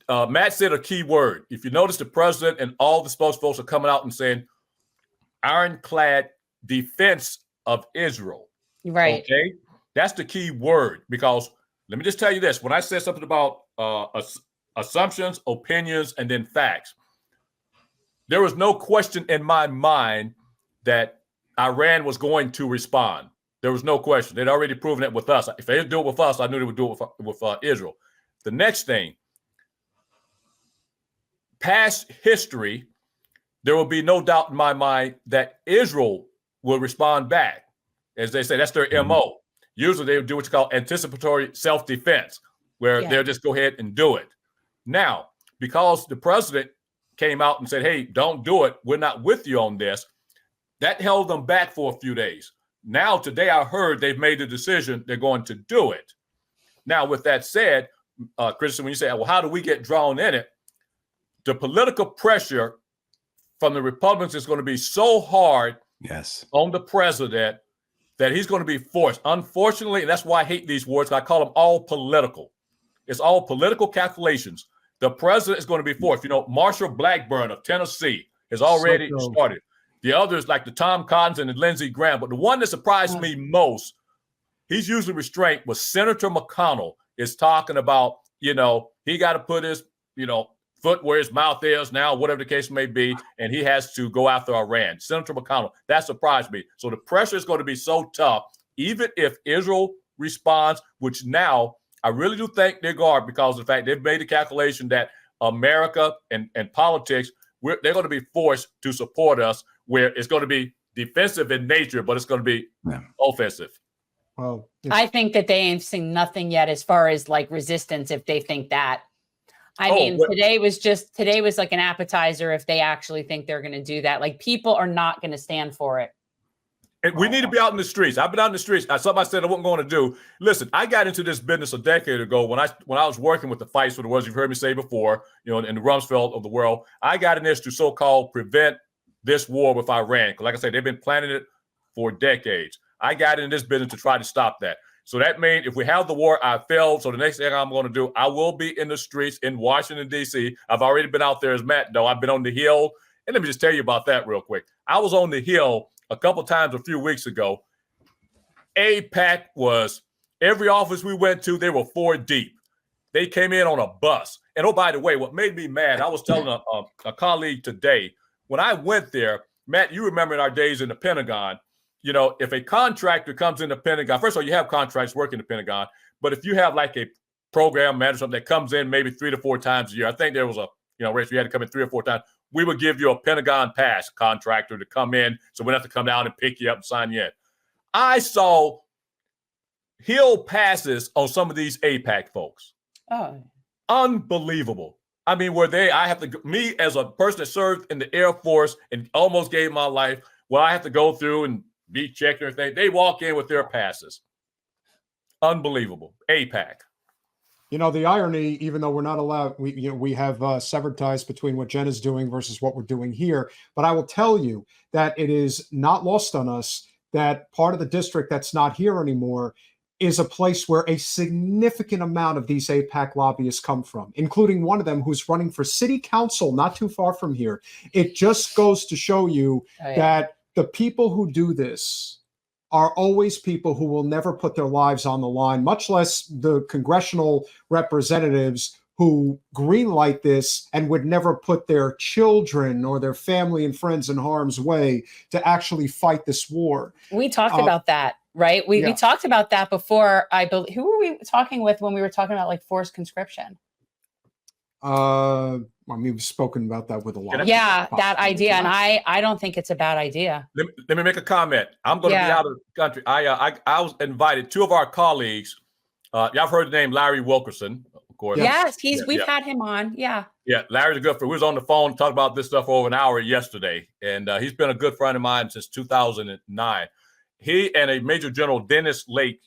Matt said a key word. If you notice, the president and all the spokesfolk are coming out and saying ironclad defense of Israel. Right. Okay. That's the key word, because let me just tell you this. When I said something about assumptions, opinions, and then facts, there was no question in my mind that Iran was going to respond. There was no question. They'd already proven it with us. If they do it with us, I knew they would do it with Israel. The next thing, past history, there will be no doubt in my mind that Israel will respond back. As they say, that's their MO. Usually they would do what's called anticipatory self-defense, where they'll just go ahead and do it. Now, because the president came out and said, hey, don't do it, we're not with you on this, that held them back for a few days. Now, today I heard they've made the decision they're going to do it. Now, with that said, Christian, when you say, well, how do we get drawn in it? The political pressure from the Republicans is going to be so hard on the president that he's going to be forced. Unfortunately, and that's why I hate these words, I call them all political. It's all political calculations. The president is going to be forced. You know, Marshall Blackburn of Tennessee has already started. The others, like the Tom Cottons and the Lindsey Graham. But the one that surprised me most, he's usually restrained, was Senator McConnell is talking about, you know, he got to put his, you know, foot where his mouth is now, whatever the case may be, and he has to go after Iran. Senator McConnell, that surprised me. So the pressure is going to be so tough, even if Israel responds, which now I really do think they're guarded because of the fact they've made the calculation that America and politics, they're going to be forced to support us, where it's going to be defensive in nature, but it's going to be offensive. Well, I think that they ain't seen nothing yet as far as like resistance if they think that. I mean, today was like an appetizer if they actually think they're going to do that. Like, people are not going to stand for it. And we need to be out in the streets. I've been out in the streets. Something I said I wasn't going to do. Listen, I got into this business a decade ago when I was working with the fights for the words you've heard me say before, you know, in the Rumsfeld of the world. I got in this to so-called prevent this war with Iran. Because like I said, they've been planning it for decades. I got in this business to try to stop that. So that means if we have the war, I failed. So the next thing I'm going to do, I will be in the streets in Washington, D.C. I've already been out there as Matt, though. I've been on the Hill. And let me just tell you about that real quick. I was on the Hill a couple times a few weeks ago. AIPAC was, every office we went to, they were 4 deep. They came in on a bus. And oh, by the way, what made me mad, I was telling a colleague today, when I went there, Matt, you remember in our days in the Pentagon, you know, if a contractor comes in the Pentagon, first of all, you have contracts working in the Pentagon, but if you have like a program manager, something that comes in maybe 3 to 4 times a year, I think there was a, you know, race you had to come in 3 or 4 times, we would give you a Pentagon pass contractor to come in, so we don't have to come down and pick you up and sign you in. I saw Hill passes on some of these AIPAC folks. Oh. Unbelievable. I mean, me as a person that served in the Air Force and almost gave my life, well, I have to go through and be checked and everything. They walk in with their passes. Unbelievable. AIPAC. You know, the irony, even though we're not allowed, we have severed ties between what Jen is doing versus what we're doing here. But I will tell you that it is not lost on us that part of the district that's not here anymore is a place where a significant amount of these AIPAC lobbyists come from, including one of them who's running for city council not too far from here. It just goes to show you that the people who do this are always people who will never put their lives on the line, much less the congressional representatives who greenlight this and would never put their children or their family and friends in harm's way to actually fight this war. We talked about that, right? We talked about that before. I believe, who were we talking with when we were talking about like forced conscription? I mean, we've spoken about that with a lot. Yeah, that idea, and I don't think it's a bad idea. Let me make a comment. I'm going to be out of the country. I was invited. 2 of our colleagues. Y'all heard the name Larry Wilkerson, of course. Yes, we've had him on. Yeah. Yeah, Larry's a good friend. We was on the phone talking about this stuff for over an hour yesterday, and he's been a good friend of mine since 2009. He and a Major General Dennis Lake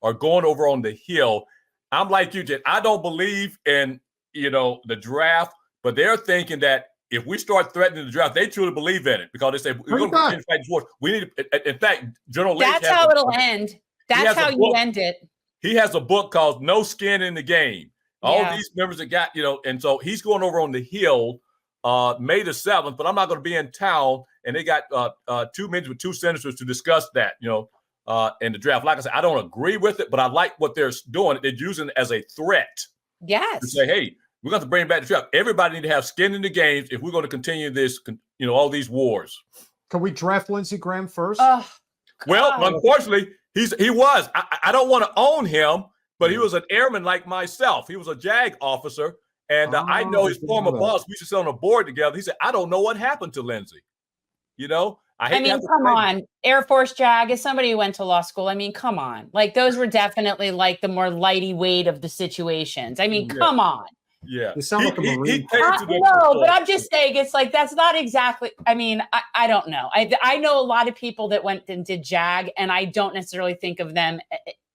are going over on the Hill. I'm like you, Jen. I don't believe in, you know, the draft, but they're thinking that if we start threatening the draft, they truly believe in it because they say we're going to fight this war. We need to, in fact, General Lake. That's how it'll end. That's how you end it. He has a book called No Skin in the Game. All these members that got, and so he's going over on the Hill May the 7th, but I'm not going to be in town. And they got 2 meetings with 2 senators to discuss that, in the draft. Like I said, I don't agree with it, but I like what they're doing. They're using it as a threat. Yes. To say, hey, we're going to bring back the draft. Everybody need to have skin in the games if we're going to continue this, all these wars. Can we draft Lindsey Graham first? Well, unfortunately, he was. I don't want to own him, but he was an airman like myself. He was a JAG officer, and I know his former boss. We used to sit on a board together. He said, I don't know what happened to Lindsey. I mean, come on. Air Force JAG is somebody who went to law school. I mean, come on. Like, those were definitely like the more lighty weight of the situations. I mean, come on. Yeah. You sound like a Marine. No, but I'm just saying, it's like, that's not exactly, I mean, I don't know. I know a lot of people that went and did JAG, and I don't necessarily think of them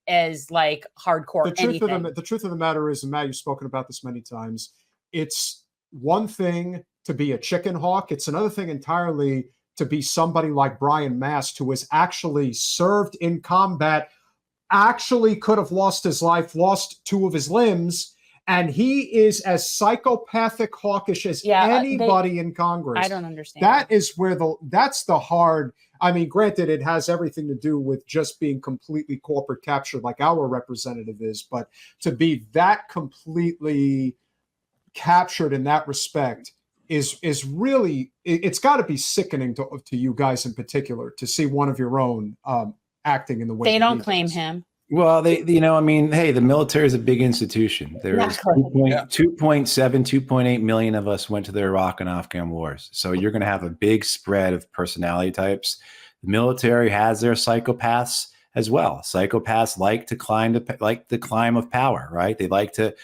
as like hardcore. The truth of the matter is, and Matt, you've spoken about this many times, it's one thing to be a chicken hawk. It's another thing entirely to be somebody like Brian Mast, who has actually served in combat, actually could have lost his life, lost 2 of his limbs, and he is as psychopathic hawkish as anybody in Congress. I don't understand. That is where that's the hard. I mean, granted, it has everything to do with just being completely corporate captured like our representative is, but to be that completely captured in that respect is really, it's got to be sickening to you guys in particular to see one of your own acting in the way they don't claim him. Well, hey, the military is a big institution. There is 2.8 million of us went to the Iraq and Afghan wars. So you're going to have a big spread of personality types. The military has their psychopaths as well. Psychopaths like to climb the climb of power, right? They like to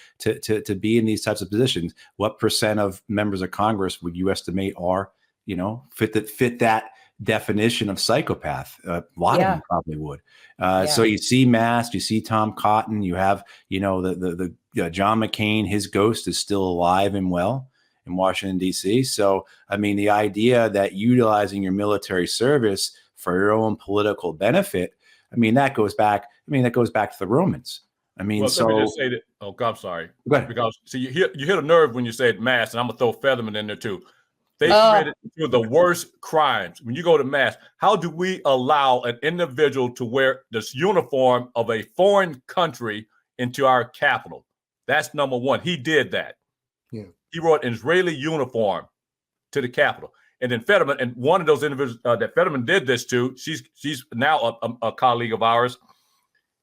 be in these types of positions. What percent of members of Congress would you estimate are, fit that definition of psychopath? A lot of them probably would. So you see Mast, you see Tom Cotton, you have, the John McCain, his ghost is still alive and well in Washington, D.C. So, I mean, the idea that utilizing your military service for your own political benefit, I mean, that goes back to the Romans. I mean, well, let me just say that. Oh, God, I'm sorry. Go ahead. Because see, you hit a nerve when you said Mast, and I'm gonna throw Featherman in there too. They committed two of the worst crimes. When you go to Mast, how do we allow an individual to wear this uniform of a foreign country into our capital? That's number one. He did that. Yeah. He wore an Israeli uniform to the Capitol. And then Fetterman, and one of those individuals that Fetterman did this to, she's now a colleague of ours.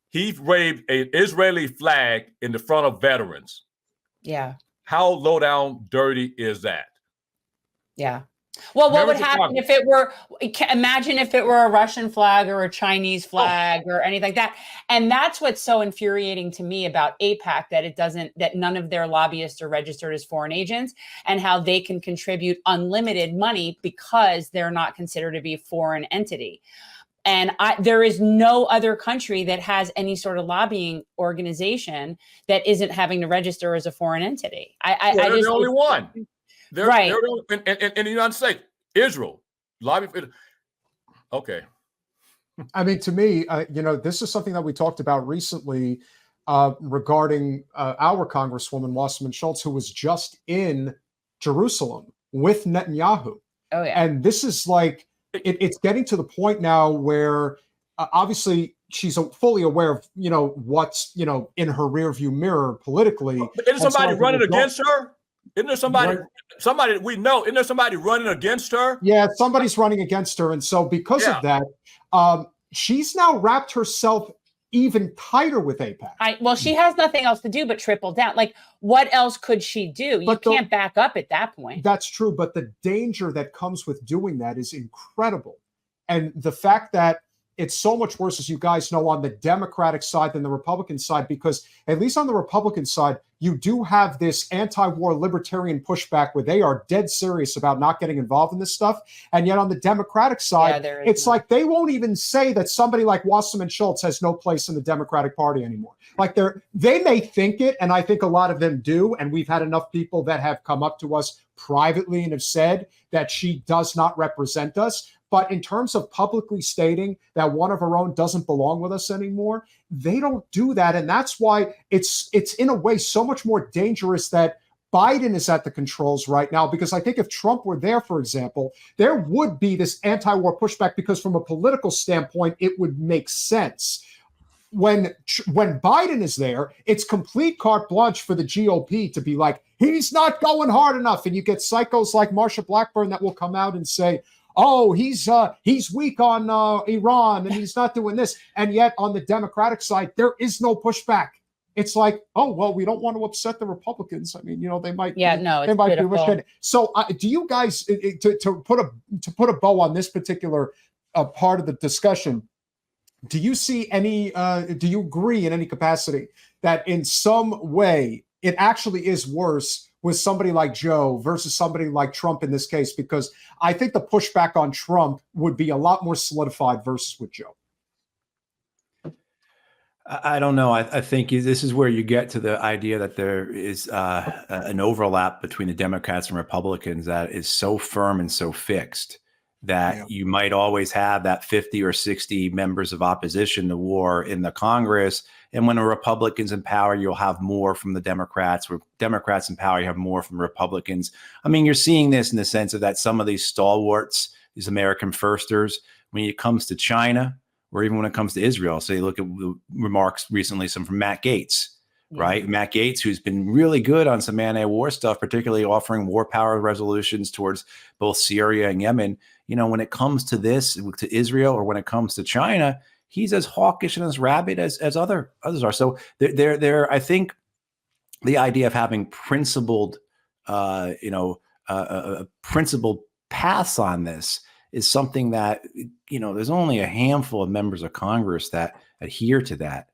He waved an Israeli flag in the front of veterans. Yeah. How low down dirty is that? Yeah. Well, what would happen if it were, imagine if it were a Russian flag or a Chinese flag or anything like that. And that's what's so infuriating to me about AIPAC, that none of their lobbyists are registered as foreign agents, and how they can contribute unlimited money because they're not considered to be a foreign entity. And there is no other country that has any sort of lobbying organization that isn't having to register as a foreign entity. They're the only one. They're right. In the United States, Israel, lobby. Okay. I mean, to me, this is something that we talked about recently regarding our Congresswoman, Wasserman Schultz, who was just in Jerusalem with Netanyahu. Oh, yeah. And this is like, it's getting to the point now where obviously she's fully aware of, what's, in her rearview mirror politically. But isn't somebody running against her? Isn't there somebody that we know? Isn't there somebody running against her? Yeah, somebody's running against her. And so because of that, she's now wrapped herself even tighter with AIPAC. Well, she has nothing else to do but triple down. Like, what else could she do? You can't back up at that point. That's true. But the danger that comes with doing that is incredible. And the fact that it's so much worse, as you guys know, on the Democratic side than the Republican side, because at least on the Republican side, you do have this anti-war libertarian pushback where they are dead serious about not getting involved in this stuff. And yet on the Democratic side, it's like they won't even say that somebody like Wasserman Schultz has no place in the Democratic Party anymore. Like they may think it, and I think a lot of them do. And we've had enough people that have come up to us privately and have said that she does not represent us. But in terms of publicly stating that one of our own doesn't belong with us anymore, they don't do that. And that's why it's in a way so much more dangerous that Biden is at the controls right now, because I think if Trump were there, for example, there would be this anti-war pushback, because from a political standpoint, it would make sense. When Biden is there, it's complete carte blanche for the GOP to be like, he's not going hard enough. And you get psychos like Marsha Blackburn that will come out and say, oh, he's weak on Iran and he's not doing this. And yet on the Democratic side, there is no pushback. It's like, oh, well, we don't want to upset the Republicans. I mean, they might, yeah, no, they might be wishing. So do you guys, to put a bow on this particular part of the discussion, do you see any, do you agree in any capacity that in some way it actually is worse with somebody like Joe versus somebody like Trump in this case? Because I think the pushback on Trump would be a lot more solidified versus with Joe. I don't know. I think this is where you get to the idea that there is an overlap between the Democrats and Republicans that is so firm and so fixed that you might always have that 50 or 60 members of opposition to war in the Congress. And when a Republican's in power, you'll have more from the Democrats. With Democrats in power, you have more from Republicans. I mean, you're seeing this in the sense of that some of these stalwarts, these American firsters, when it comes to China, or even when it comes to Israel. So you look at the remarks recently, some from Matt Gaetz, right? Matt Gaetz, who's been really good on some anti-war stuff, particularly offering war power resolutions towards both Syria and Yemen. When it comes to this, to Israel, or when it comes to China, he's as hawkish and as rabid as others are. So there, I think the idea of having principled, principled paths on this is something that, there's only a handful of members of Congress that adhere to that.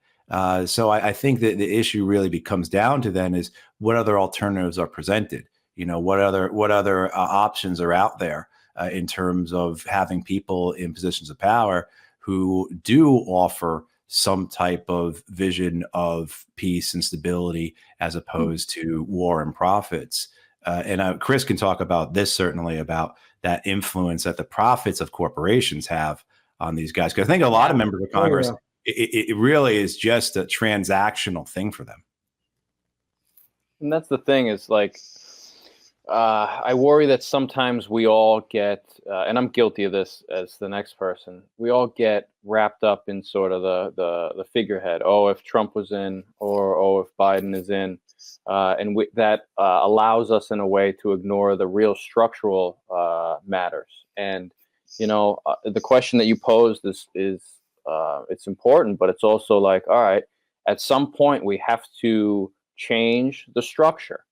So I think that the issue really becomes down to then is what other alternatives are presented? What other options are out there in terms of having people in positions of power who do offer some type of vision of peace and stability as opposed to war and profits. And Chris can talk about this, certainly, about that influence that the profits of corporations have on these guys. Because I think a lot of members of Congress, it really is just a transactional thing for them. And that's the thing is, like, I worry that sometimes we all get, and I'm guilty of this as the next person, we all get wrapped up in sort of the figurehead. Oh, if Trump was in, or oh, if Biden is in. And that allows us in a way to ignore the real structural matters. And, the question that you posed is it's important, but it's also like, all right, at some point we have to change the structure.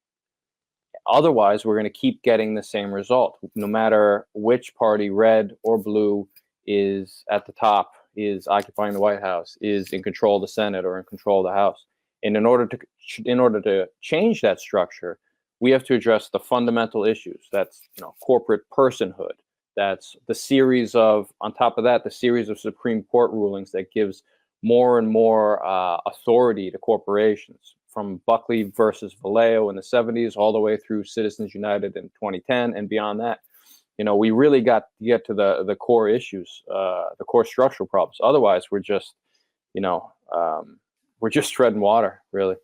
Otherwise, we're going to keep getting the same result, no matter which party, red or blue, is at the top, is occupying the White House, is in control of the Senate or in control of the House. And in order to change that structure, we have to address the fundamental issues. That's corporate personhood. That's the series of, on top of that, the series of Supreme Court rulings that gives more and more authority to corporations, from Buckley versus Vallejo in the 70s all the way through Citizens United in 2010 and beyond that. We really got to get to the core issues, the core structural problems. Otherwise, we're just treading water, really.